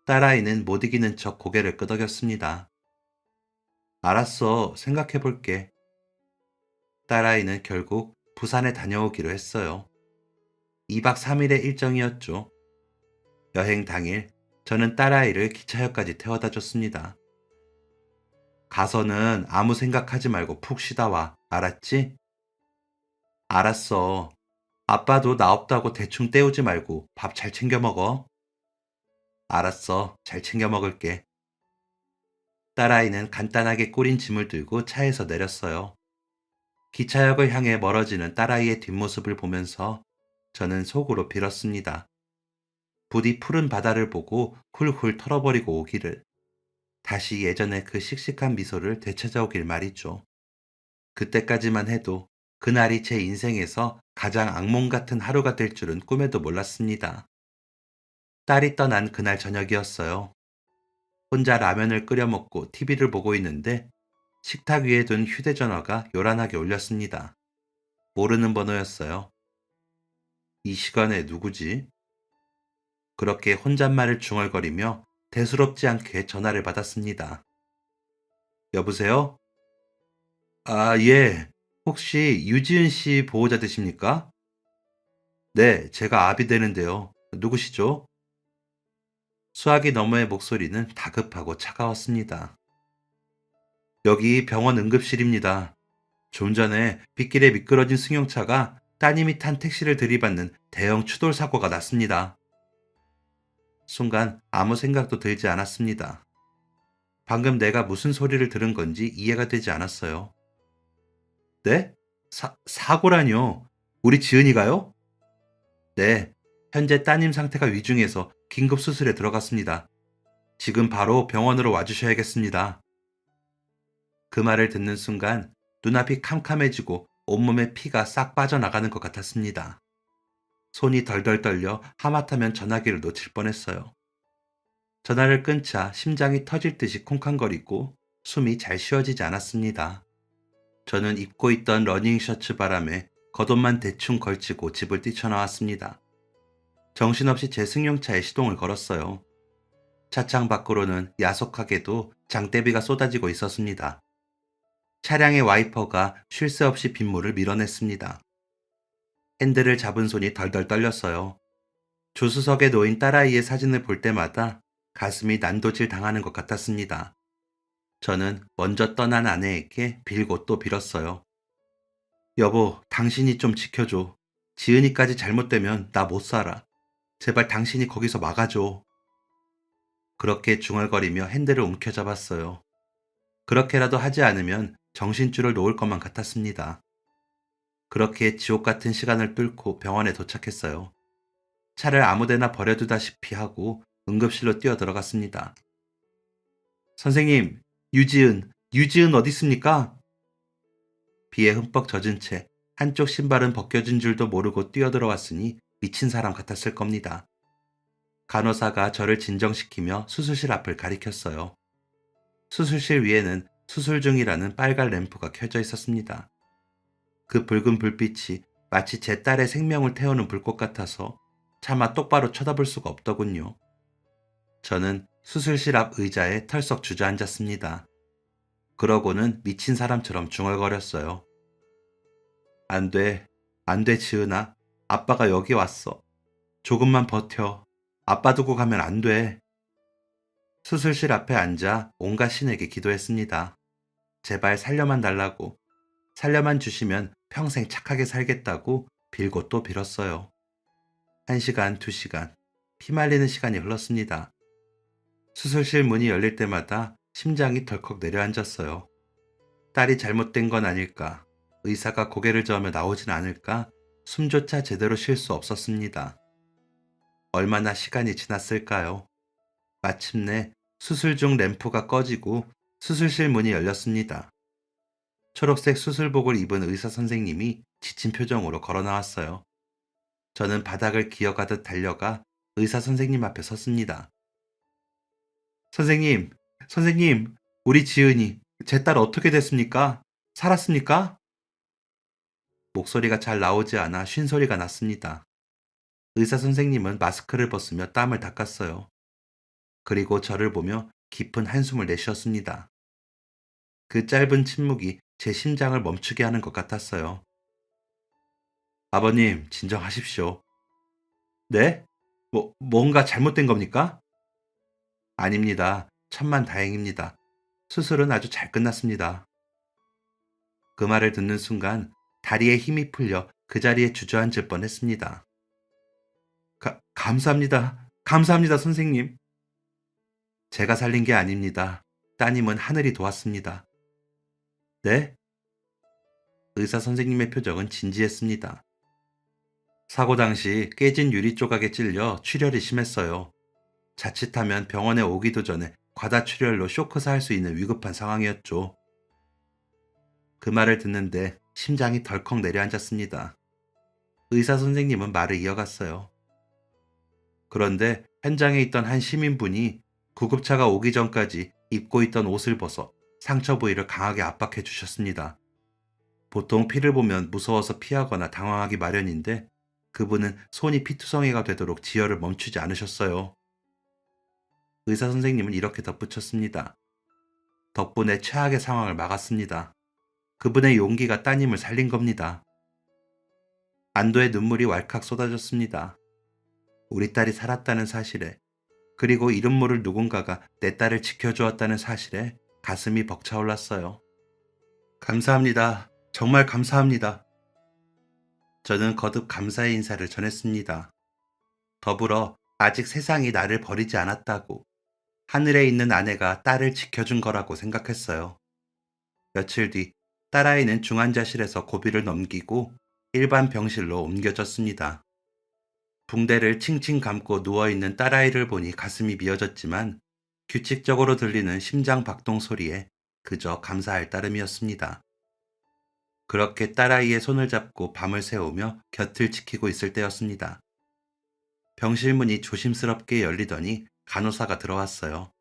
딸아이는 못 이기는 척 고개를 끄덕였습니다. 알았어, 생각해 볼게. 딸아이는 결국 부산에 다녀오기로 했어요. 2박 3일의 일정이었죠. 여행 당일 저는 딸아이를 기차역까지 태워다 줬습니다. 가서는 아무 생각하지 말고 푹 쉬다 와. 알았지? 알았어. 아빠도 나 없다고 대충 때우지 말고 밥 잘 챙겨 먹어. 알았어. 잘 챙겨 먹을게. 딸아이는 간단하게 꾸린 짐을 들고 차에서 내렸어요. 기차역을 향해 멀어지는 딸아이의 뒷모습을 보면서 저는 속으로 빌었습니다. 부디 푸른 바다를 보고 훌훌 털어버리고 오기를. 다시 예전의 그 씩씩한 미소를 되찾아오길 말이죠. 그때까지만 해도 그날이 제 인생에서 가장 악몽 같은 하루가 될 줄은 꿈에도 몰랐습니다. 딸이 떠난 그날 저녁이었어요. 혼자 라면을 끓여 먹고 TV를 보고 있는데 식탁 위에 둔 휴대전화가 요란하게 울렸습니다. 모르는 번호였어요. 이 시간에 누구지? 그렇게 혼잣말을 중얼거리며 대수롭지 않게 전화를 받았습니다. 여보세요? 아, 예. 혹시 유지은 씨 보호자 되십니까? 네, 제가 아비 되는데요. 누구시죠? 수화기 너머의 목소리는 다급하고 차가웠습니다. 여기 병원 응급실입니다. 좀 전에 빗길에 미끄러진 승용차가 따님이 탄 택시를 들이받는 대형 추돌 사고가 났습니다. 순간 아무 생각도 들지 않았습니다. 방금 내가 무슨 소리를 들은 건지 이해가 되지 않았어요. 네? 사고라니요? 우리 지은이가요? 네. 현재 따님 상태가 위중해서 긴급 수술에 들어갔습니다. 지금 바로 병원으로 와주셔야겠습니다. 그 말을 듣는 순간 눈앞이 캄캄해지고 온몸에 피가 싹 빠져나가는 것 같았습니다. 손이 덜덜 떨려 하마터면 전화기를 놓칠 뻔했어요. 전화를 끊자 심장이 터질 듯이 쿵쾅거리고 숨이 잘 쉬어지지 않았습니다. 저는 입고 있던 러닝 셔츠 바람에 겉옷만 대충 걸치고 집을 뛰쳐나왔습니다. 정신없이 제 승용차에 시동을 걸었어요. 차창 밖으로는 야속하게도 장대비가 쏟아지고 있었습니다. 차량의 와이퍼가 쉴 새 없이 빗물을 밀어냈습니다. 핸들을 잡은 손이 덜덜 떨렸어요. 조수석에 놓인 딸아이의 사진을 볼 때마다 가슴이 난도질 당하는 것 같았습니다. 저는 먼저 떠난 아내에게 빌고 또 빌었어요. 여보, 당신이 좀 지켜줘. 지은이까지 잘못되면 나 못 살아. 제발 당신이 거기서 막아줘. 그렇게 중얼거리며 핸들을 움켜잡았어요. 그렇게라도 하지 않으면 정신줄을 놓을 것만 같았습니다. 그렇게 지옥 같은 시간을 뚫고 병원에 도착했어요. 차를 아무데나 버려두다시피 하고 응급실로 뛰어 들어갔습니다. 선생님, 유지은 어디 있습니까? 비에 흠뻑 젖은 채 한쪽 신발은 벗겨진 줄도 모르고 뛰어들어왔으니 미친 사람 같았을 겁니다. 간호사가 저를 진정시키며 수술실 앞을 가리켰어요. 수술실 위에는 수술 중이라는 빨간 램프가 켜져 있었습니다. 그 붉은 불빛이 마치 제 딸의 생명을 태우는 불꽃 같아서 차마 똑바로 쳐다볼 수가 없더군요. 저는 수술실 앞 의자에 털썩 주저앉았습니다. 그러고는 미친 사람처럼 중얼거렸어요. 안 돼, 안 돼, 지은아. 아빠가 여기 왔어. 조금만 버텨. 아빠 두고 가면 안 돼. 수술실 앞에 앉아 온갖 신에게 기도했습니다. 제발 살려만 달라고. 살려만 주시면 평생 착하게 살겠다고 빌고 또 빌었어요. 1시간, 2시간, 피말리는 시간이 흘렀습니다. 수술실 문이 열릴 때마다 심장이 덜컥 내려앉았어요. 딸이 잘못된 건 아닐까, 의사가 고개를 저으며 나오진 않을까, 숨조차 제대로 쉴 수 없었습니다. 얼마나 시간이 지났을까요? 마침내 수술 중 램프가 꺼지고 수술실 문이 열렸습니다. 초록색 수술복을 입은 의사 선생님이 지친 표정으로 걸어 나왔어요. 저는 바닥을 기어가듯 달려가 의사 선생님 앞에 섰습니다. 선생님, 선생님, 우리 지은이, 제 딸 어떻게 됐습니까? 살았습니까? 목소리가 잘 나오지 않아 쉰소리가 났습니다. 의사 선생님은 마스크를 벗으며 땀을 닦았어요. 그리고 저를 보며 깊은 한숨을 내쉬었습니다. 그 짧은 침묵이 제 심장을 멈추게 하는 것 같았어요. 아버님, 진정하십시오. 네? 뭔가 잘못된 겁니까? 아닙니다. 천만 다행입니다. 수술은 아주 잘 끝났습니다. 그 말을 듣는 순간 다리에 힘이 풀려 그 자리에 주저앉을 뻔했습니다. 감사합니다. 감사합니다, 선생님. 제가 살린 게 아닙니다. 따님은 하늘이 도왔습니다. 네? 의사 선생님의 표정은 진지했습니다. 사고 당시 깨진 유리 조각에 찔려 출혈이 심했어요. 자칫하면 병원에 오기도 전에 과다출혈로 쇼크사할 수 있는 위급한 상황이었죠. 그 말을 듣는데 심장이 덜컥 내려앉았습니다. 의사 선생님은 말을 이어갔어요. 그런데 현장에 있던 한 시민분이 구급차가 오기 전까지 입고 있던 옷을 벗어 상처 부위를 강하게 압박해 주셨습니다. 보통 피를 보면 무서워서 피하거나 당황하기 마련인데 그분은 손이 피투성이가 되도록 지혈을 멈추지 않으셨어요. 의사 선생님은 이렇게 덧붙였습니다. 덕분에 최악의 상황을 막았습니다. 그분의 용기가 따님을 살린 겁니다. 안도의 눈물이 왈칵 쏟아졌습니다. 우리 딸이 살았다는 사실에, 그리고 이름 모를 누군가가 내 딸을 지켜주었다는 사실에 가슴이 벅차올랐어요. 감사합니다. 정말 감사합니다. 저는 거듭 감사의 인사를 전했습니다. 더불어 아직 세상이 나를 버리지 않았다고, 하늘에 있는 아내가 딸을 지켜준 거라고 생각했어요. 며칠 뒤 딸아이는 중환자실에서 고비를 넘기고 일반 병실로 옮겨졌습니다. 붕대를 칭칭 감고 누워있는 딸아이를 보니 가슴이 미어졌지만 규칙적으로 들리는 심장 박동 소리에 그저 감사할 따름이었습니다. 그렇게 딸아이의 손을 잡고 밤을 새우며 곁을 지키고 있을 때였습니다. 병실 문이 조심스럽게 열리더니 간호사가 들어왔어요.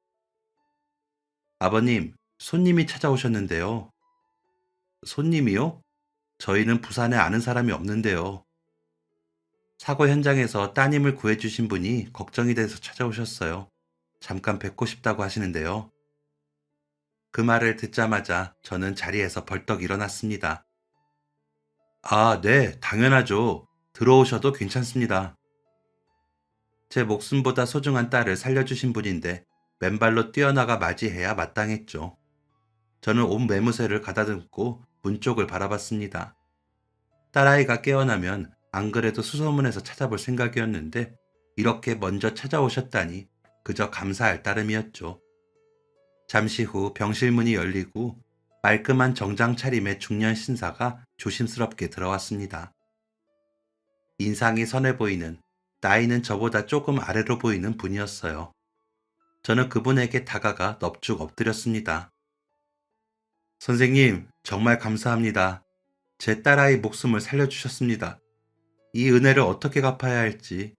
아버님, 손님이 찾아오셨는데요. 손님이요? 저희는 부산에 아는 사람이 없는데요. 사고 현장에서 따님을 구해주신 분이 걱정이 돼서 찾아오셨어요. 잠깐 뵙고 싶다고 하시는데요. 그 말을 듣자마자 저는 자리에서 벌떡 일어났습니다. 아, 네, 당연하죠. 들어오셔도 괜찮습니다. 제 목숨보다 소중한 딸을 살려주신 분인데 맨발로 뛰어나가 맞이해야 마땅했죠. 저는 온 매무새를 가다듬고 문 쪽을 바라봤습니다. 딸아이가 깨어나면 안 그래도 수소문해서 찾아볼 생각이었는데 이렇게 먼저 찾아오셨다니 그저 감사할 따름이었죠. 잠시 후 병실 문이 열리고 말끔한 정장 차림의 중년 신사가 조심스럽게 들어왔습니다. 인상이 선해 보이는, 나이는 저보다 조금 아래로 보이는 분이었어요. 저는 그분에게 다가가 넙죽 엎드렸습니다. 선생님, 정말 감사합니다. 제 딸아이 목숨을 살려주셨습니다. 이 은혜를 어떻게 갚아야 할지.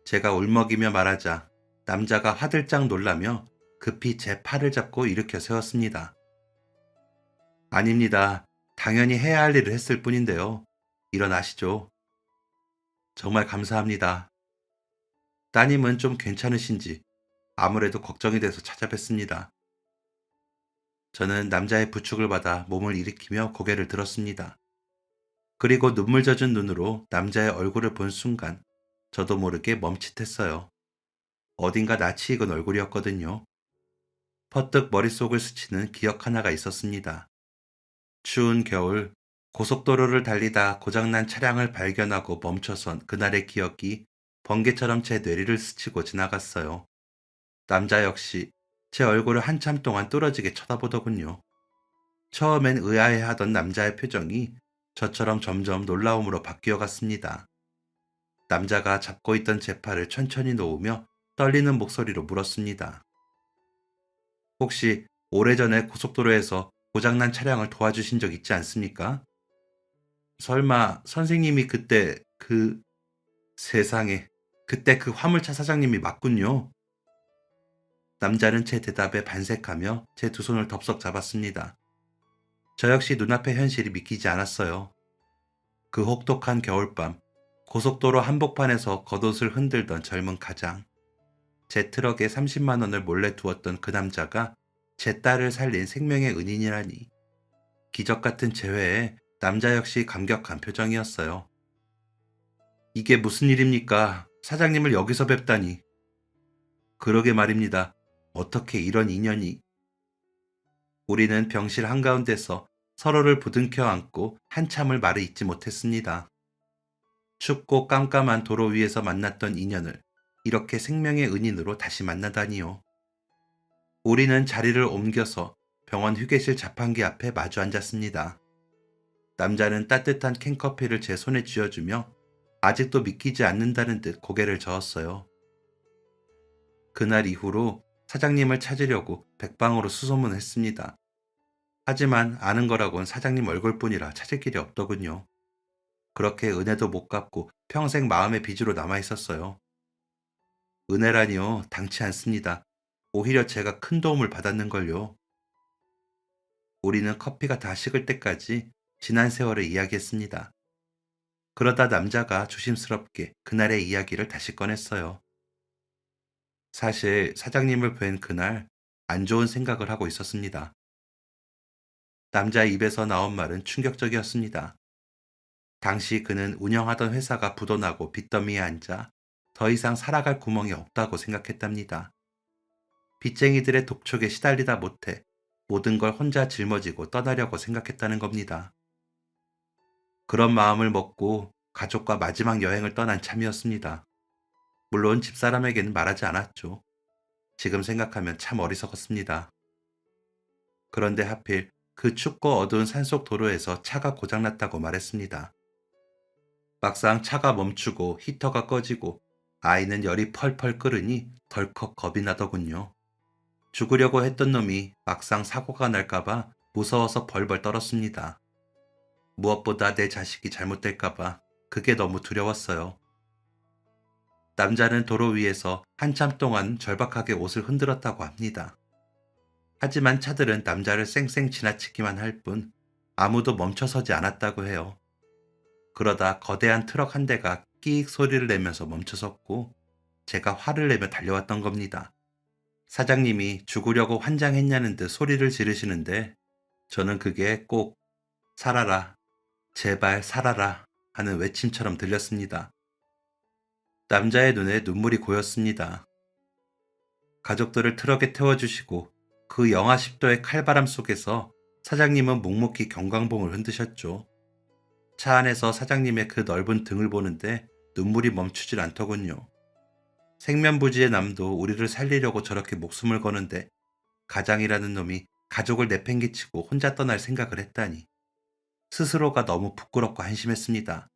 제가 울먹이며 말하자 남자가 화들짝 놀라며 급히 제 팔을 잡고 일으켜 세웠습니다. 아닙니다. 당연히 해야 할 일을 했을 뿐인데요. 일어나시죠. 정말 감사합니다. 따님은 좀 괜찮으신지 아무래도 걱정이 돼서 찾아뵀습니다. 저는 남자의 부축을 받아 몸을 일으키며 고개를 들었습니다. 그리고 눈물 젖은 눈으로 남자의 얼굴을 본 순간 저도 모르게 멈칫했어요. 어딘가 낯이 익은 얼굴이었거든요. 퍼뜩 머릿속을 스치는 기억 하나가 있었습니다. 추운 겨울 고속도로를 달리다 고장난 차량을 발견하고 멈춰선 그날의 기억이 번개처럼 제 뇌리를 스치고 지나갔어요. 남자 역시 제 얼굴을 한참 동안 뚫어지게 쳐다보더군요. 처음엔 의아해하던 남자의 표정이 저처럼 점점 놀라움으로 바뀌어 갔습니다. 남자가 잡고 있던 제 팔을 천천히 놓으며 떨리는 목소리로 물었습니다. 혹시 오래전에 고속도로에서 고장난 차량을 도와주신 적 있지 않습니까? 설마 선생님이 세상에, 그때 그 화물차 사장님이 맞군요. 남자는 제 대답에 반색하며 제 두 손을 덥석 잡았습니다. 저 역시 눈앞의 현실이 믿기지 않았어요. 그 혹독한 겨울밤, 고속도로 한복판에서 겉옷을 흔들던 젊은 가장, 제 트럭에 30만 원을 몰래 두었던 그 남자가 제 딸을 살린 생명의 은인이라니. 기적 같은 재회에 남자 역시 감격한 표정이었어요. 이게 무슨 일입니까? 사장님을 여기서 뵙다니. 그러게 말입니다. 어떻게 이런 인연이. 우리는 병실 한가운데서 서로를 부둥켜 안고 한참을 말을 잇지 못했습니다. 춥고 깜깜한 도로 위에서 만났던 인연을 이렇게 생명의 은인으로 다시 만나다니요. 우리는 자리를 옮겨서 병원 휴게실 자판기 앞에 마주 앉았습니다. 남자는 따뜻한 캔커피를 제 손에 쥐어주며 아직도 믿기지 않는다는 듯 고개를 저었어요. 그날 이후로 사장님을 찾으려고 백방으로 수소문했습니다. 하지만 아는 거라곤 사장님 얼굴뿐이라 찾을 길이 없더군요. 그렇게 은혜도 못 갚고 평생 마음의 빚으로 남아 있었어요. 은혜라니요, 당치 않습니다. 오히려 제가 큰 도움을 받았는걸요. 우리는 커피가 다 식을 때까지 지난 세월을 이야기했습니다. 그러다 남자가 조심스럽게 그날의 이야기를 다시 꺼냈어요. 사실 사장님을 뵌 그날 안 좋은 생각을 하고 있었습니다. 남자의 입에서 나온 말은 충격적이었습니다. 당시 그는 운영하던 회사가 부도나고 빚더미에 앉아 더 이상 살아갈 구멍이 없다고 생각했답니다. 빚쟁이들의 독촉에 시달리다 못해 모든 걸 혼자 짊어지고 떠나려고 생각했다는 겁니다. 그런 마음을 먹고 가족과 마지막 여행을 떠난 참이었습니다. 물론 집사람에게는 말하지 않았죠. 지금 생각하면 참 어리석었습니다. 그런데 하필 그 춥고 어두운 산속 도로에서 차가 고장났다고 말했습니다. 막상 차가 멈추고 히터가 꺼지고 아이는 열이 펄펄 끓으니 덜컥 겁이 나더군요. 죽으려고 했던 놈이 막상 사고가 날까봐 무서워서 벌벌 떨었습니다. 무엇보다 내 자식이 잘못될까봐 그게 너무 두려웠어요. 남자는 도로 위에서 한참 동안 절박하게 옷을 흔들었다고 합니다. 하지만 차들은 남자를 쌩쌩 지나치기만 할 뿐 아무도 멈춰서지 않았다고 해요. 그러다 거대한 트럭 한 대가 끼익 소리를 내면서 멈춰섰고 제가 화를 내며 달려왔던 겁니다. 사장님이 죽으려고 환장했냐는 듯 소리를 지르시는데 저는 그게 꼭 살아라, 제발 살아라 하는 외침처럼 들렸습니다. 남자의 눈에 눈물이 고였습니다. 가족들을 트럭에 태워주시고 그 영하 10도의 칼바람 속에서 사장님은 묵묵히 경광봉을 흔드셨죠. 차 안에서 사장님의 그 넓은 등을 보는데 눈물이 멈추질 않더군요. 생면부지의 남도 우리를 살리려고 저렇게 목숨을 거는데 가장이라는 놈이 가족을 내팽개치고 혼자 떠날 생각을 했다니 스스로가 너무 부끄럽고 한심했습니다.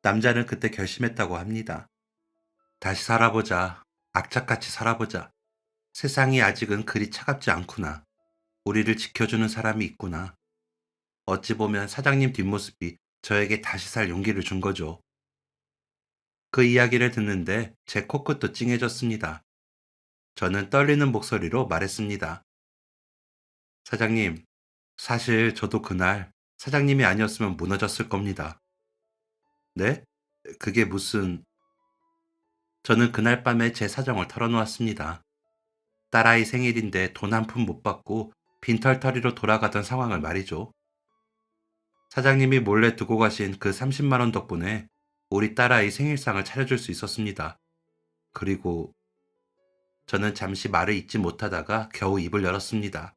남자는 그때 결심했다고 합니다. 다시 살아보자. 악착같이 살아보자. 세상이 아직은 그리 차갑지 않구나. 우리를 지켜주는 사람이 있구나. 어찌 보면 사장님 뒷모습이 저에게 다시 살 용기를 준 거죠. 그 이야기를 듣는데 제 코끝도 찡해졌습니다. 저는 떨리는 목소리로 말했습니다. 사장님, 사실 저도 그날 사장님이 아니었으면 무너졌을 겁니다. 네? 그게 무슨... 저는 그날 밤에 제 사정을 털어놓았습니다. 딸아이 생일인데 돈 한 푼 못 받고 빈털터리로 돌아가던 상황을 말이죠. 사장님이 몰래 두고 가신 그 30만 원 덕분에 우리 딸아이 생일상을 차려줄 수 있었습니다. 그리고 저는 잠시 말을 잇지 못하다가 겨우 입을 열었습니다.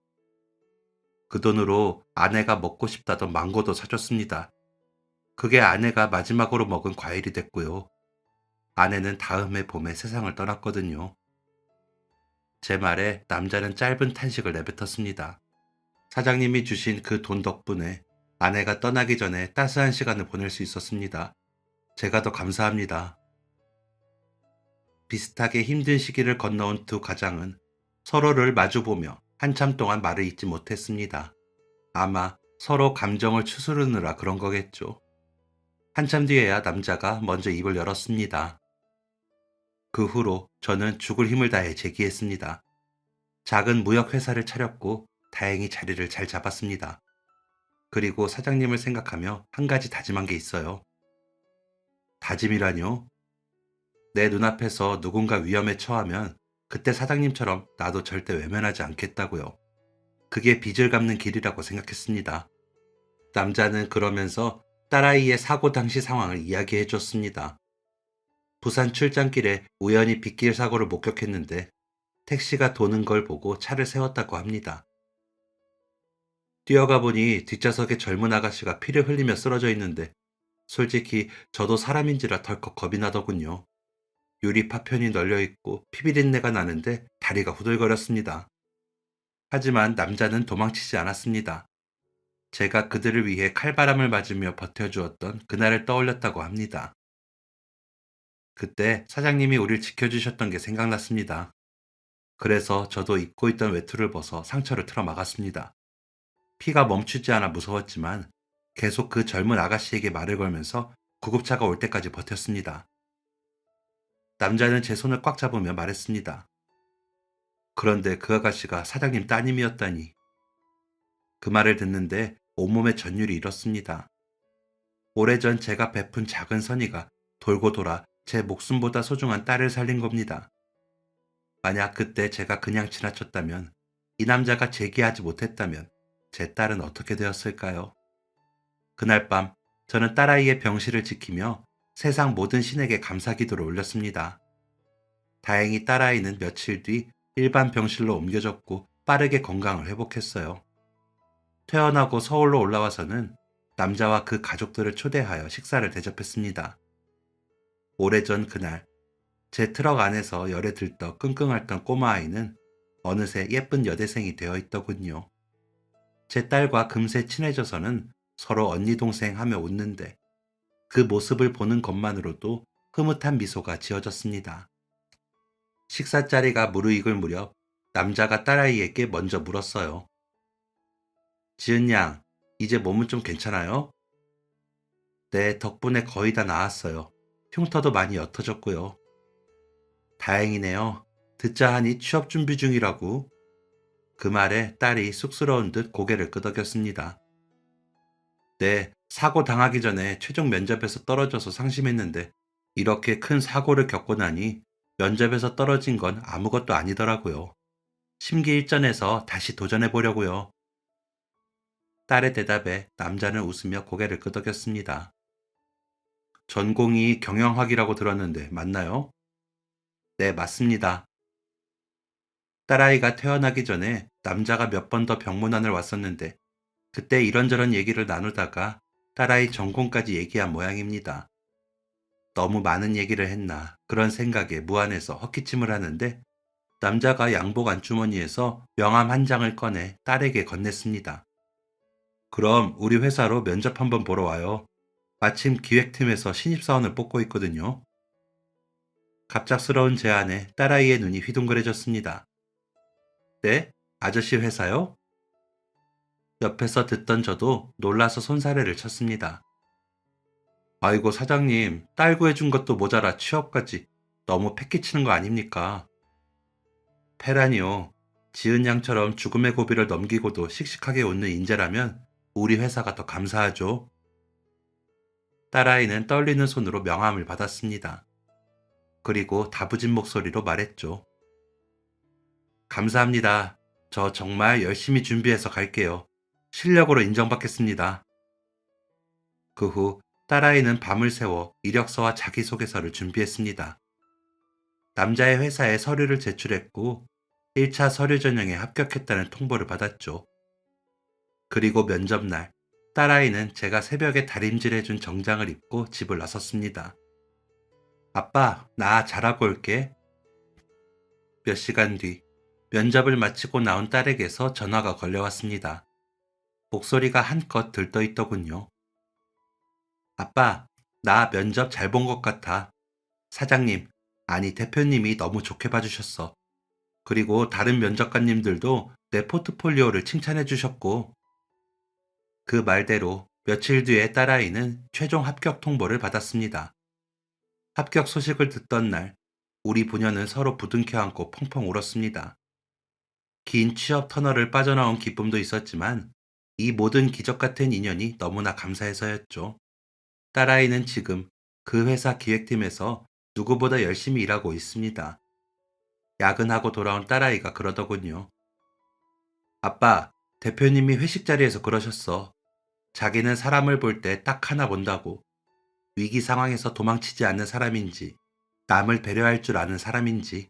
그 돈으로 아내가 먹고 싶다던 망고도 사줬습니다. 그게 아내가 마지막으로 먹은 과일이 됐고요. 아내는 다음 해 봄에 세상을 떠났거든요. 제 말에 남자는 짧은 탄식을 내뱉었습니다. 사장님이 주신 그 돈 덕분에 아내가 떠나기 전에 따스한 시간을 보낼 수 있었습니다. 제가 더 감사합니다. 비슷하게 힘든 시기를 건너온 두 가장은 서로를 마주보며 한참 동안 말을 잇지 못했습니다. 아마 서로 감정을 추스르느라 그런 거겠죠. 한참 뒤에야 남자가 먼저 입을 열었습니다. 그 후로 저는 죽을 힘을 다해 제기했습니다. 작은 무역회사를 차렸고 다행히 자리를 잘 잡았습니다. 그리고 사장님을 생각하며 한 가지 다짐한 게 있어요. 다짐이라뇨? 내 눈앞에서 누군가 위험에 처하면 그때 사장님처럼 나도 절대 외면하지 않겠다고요. 그게 빚을 갚는 길이라고 생각했습니다. 남자는 그러면서 딸아이의 사고 당시 상황을 이야기해 줬습니다. 부산 출장길에 우연히 빗길 사고를 목격했는데 택시가 도는 걸 보고 차를 세웠다고 합니다. 뛰어가 보니 뒷좌석에 젊은 아가씨가 피를 흘리며 쓰러져 있는데 솔직히 저도 사람인지라 덜컥 겁이 나더군요. 유리 파편이 널려 있고 피비린내가 나는데 다리가 후들거렸습니다. 하지만 남자는 도망치지 않았습니다. 제가 그들을 위해 칼바람을 맞으며 버텨주었던 그날을 떠올렸다고 합니다. 그때 사장님이 우릴 지켜주셨던 게 생각났습니다. 그래서 저도 입고 있던 외투를 벗어 상처를 틀어 막았습니다. 피가 멈추지 않아 무서웠지만 계속 그 젊은 아가씨에게 말을 걸면서 구급차가 올 때까지 버텼습니다. 남자는 제 손을 꽉 잡으며 말했습니다. 그런데 그 아가씨가 사장님 따님이었다니. 그 말을 듣는데 온몸에 전율이 일었습니다. 오래전 제가 베푼 작은 선의가 돌고 돌아 제 목숨보다 소중한 딸을 살린 겁니다. 만약 그때 제가 그냥 지나쳤다면, 이 남자가 제기하지 못했다면 제 딸은 어떻게 되었을까요? 그날 밤 저는 딸아이의 병실을 지키며 세상 모든 신에게 감사기도를 올렸습니다. 다행히 딸아이는 며칠 뒤 일반 병실로 옮겨졌고 빠르게 건강을 회복했어요. 퇴원하고 서울로 올라와서는 남자와 그 가족들을 초대하여 식사를 대접했습니다. 오래전 그날 제 트럭 안에서 열에 들떠 끙끙 앓던 꼬마아이는 어느새 예쁜 여대생이 되어 있더군요. 제 딸과 금세 친해져서는 서로 언니 동생 하며 웃는데 그 모습을 보는 것만으로도 흐뭇한 미소가 지어졌습니다. 식사 자리가 무르익을 무렵 남자가 딸아이에게 먼저 물었어요. 지은 양, 이제 몸은 좀 괜찮아요? 네, 덕분에 거의 다 나았어요. 흉터도 많이 옅어졌고요. 다행이네요. 듣자 하니 취업 준비 중이라고. 그 말에 딸이 쑥스러운 듯 고개를 끄덕였습니다. 네, 사고 당하기 전에 최종 면접에서 떨어져서 상심했는데 이렇게 큰 사고를 겪고 나니 면접에서 떨어진 건 아무것도 아니더라고요. 심기일전해서 다시 도전해 보려고요. 딸의 대답에 남자는 웃으며 고개를 끄덕였습니다. 전공이 경영학이라고 들었는데 맞나요? 네, 맞습니다. 딸아이가 태어나기 전에 남자가 몇 번 더 병문안을 왔었는데 그때 이런저런 얘기를 나누다가 딸아이 전공까지 얘기한 모양입니다. 너무 많은 얘기를 했나 그런 생각에 무안해서 헛기침을 하는데 남자가 양복 안주머니에서 명함 한 장을 꺼내 딸에게 건넸습니다. 그럼 우리 회사로 면접 한번 보러 와요. 마침 기획팀에서 신입사원을 뽑고 있거든요. 갑작스러운 제안에 딸아이의 눈이 휘둥그레졌습니다. 네? 아저씨 회사요? 옆에서 듣던 저도 놀라서 손사래를 쳤습니다. 아이고 사장님, 딸 구해준 것도 모자라 취업까지 너무 패기치는 거 아닙니까? 페라니오, 지은 양처럼 죽음의 고비를 넘기고도 씩씩하게 웃는 인재라면 우리 회사가 더 감사하죠. 딸아이는 떨리는 손으로 명함을 받았습니다. 그리고 다부진 목소리로 말했죠. 감사합니다. 저 정말 열심히 준비해서 갈게요. 실력으로 인정받겠습니다. 그 후 딸아이는 밤을 새워 이력서와 자기소개서를 준비했습니다. 남자의 회사에 서류를 제출했고 1차 서류 전형에 합격했다는 통보를 받았죠. 그리고 면접날, 딸아이는 제가 새벽에 다림질해준 정장을 입고 집을 나섰습니다. 아빠, 나 잘하고 올게. 몇 시간 뒤, 면접을 마치고 나온 딸에게서 전화가 걸려왔습니다. 목소리가 한껏 들떠 있더군요. 아빠, 나 면접 잘 본 것 같아. 사장님, 아니 대표님이 너무 좋게 봐주셨어. 그리고 다른 면접관님들도 내 포트폴리오를 칭찬해 주셨고, 그 말대로 며칠 뒤에 딸아이는 최종 합격 통보를 받았습니다. 합격 소식을 듣던 날, 우리 부녀는 서로 부둥켜 안고 펑펑 울었습니다. 긴 취업 터널을 빠져나온 기쁨도 있었지만, 이 모든 기적 같은 인연이 너무나 감사해서였죠. 딸아이는 지금 그 회사 기획팀에서 누구보다 열심히 일하고 있습니다. 야근하고 돌아온 딸아이가 그러더군요. 아빠, 대표님이 회식 자리에서 그러셨어. 자기는 사람을 볼 때 딱 하나 본다고. 위기 상황에서 도망치지 않는 사람인지, 남을 배려할 줄 아는 사람인지,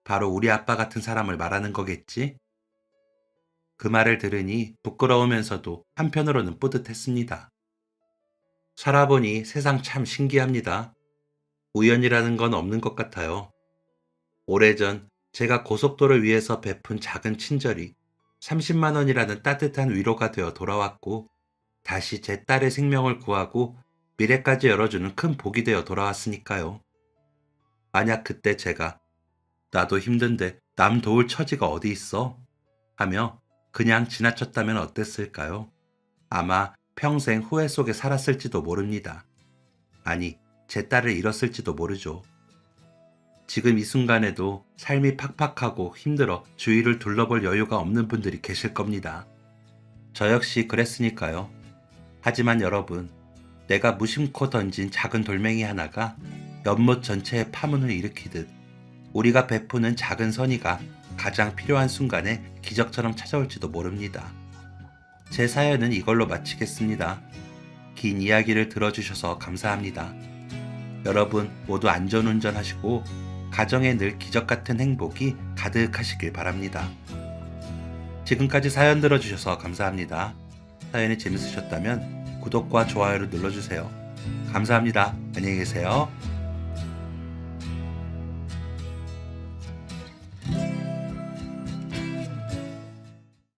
바로 우리 아빠 같은 사람을 말하는 거겠지? 그 말을 들으니 부끄러우면서도 한편으로는 뿌듯했습니다. 살아보니 세상 참 신기합니다. 우연이라는 건 없는 것 같아요. 오래전 제가 고속도를 위해서 베푼 작은 친절이 30만 원이라는 따뜻한 위로가 되어 돌아왔고, 다시 제 딸의 생명을 구하고 미래까지 열어주는 큰 복이 되어 돌아왔으니까요. 만약 그때 제가 나도 힘든데 남 도울 처지가 어디 있어? 하며 그냥 지나쳤다면 어땠을까요? 아마 평생 후회 속에 살았을지도 모릅니다. 아니, 제 딸을 잃었을지도 모르죠. 지금 이 순간에도 삶이 팍팍하고 힘들어 주위를 둘러볼 여유가 없는 분들이 계실 겁니다. 저 역시 그랬으니까요. 하지만 여러분, 내가 무심코 던진 작은 돌멩이 하나가 연못 전체에 파문을 일으키듯 우리가 베푸는 작은 선의가 가장 필요한 순간에 기적처럼 찾아올지도 모릅니다. 제 사연은 이걸로 마치겠습니다. 긴 이야기를 들어주셔서 감사합니다. 여러분 모두 안전운전 하시고 가정에 늘 기적같은 행복이 가득하시길 바랍니다. 지금까지 사연 들어주셔서 감사합니다. 사연이 재밌으셨다면 구독과 좋아요를 눌러주세요. 감사합니다. 안녕히 계세요.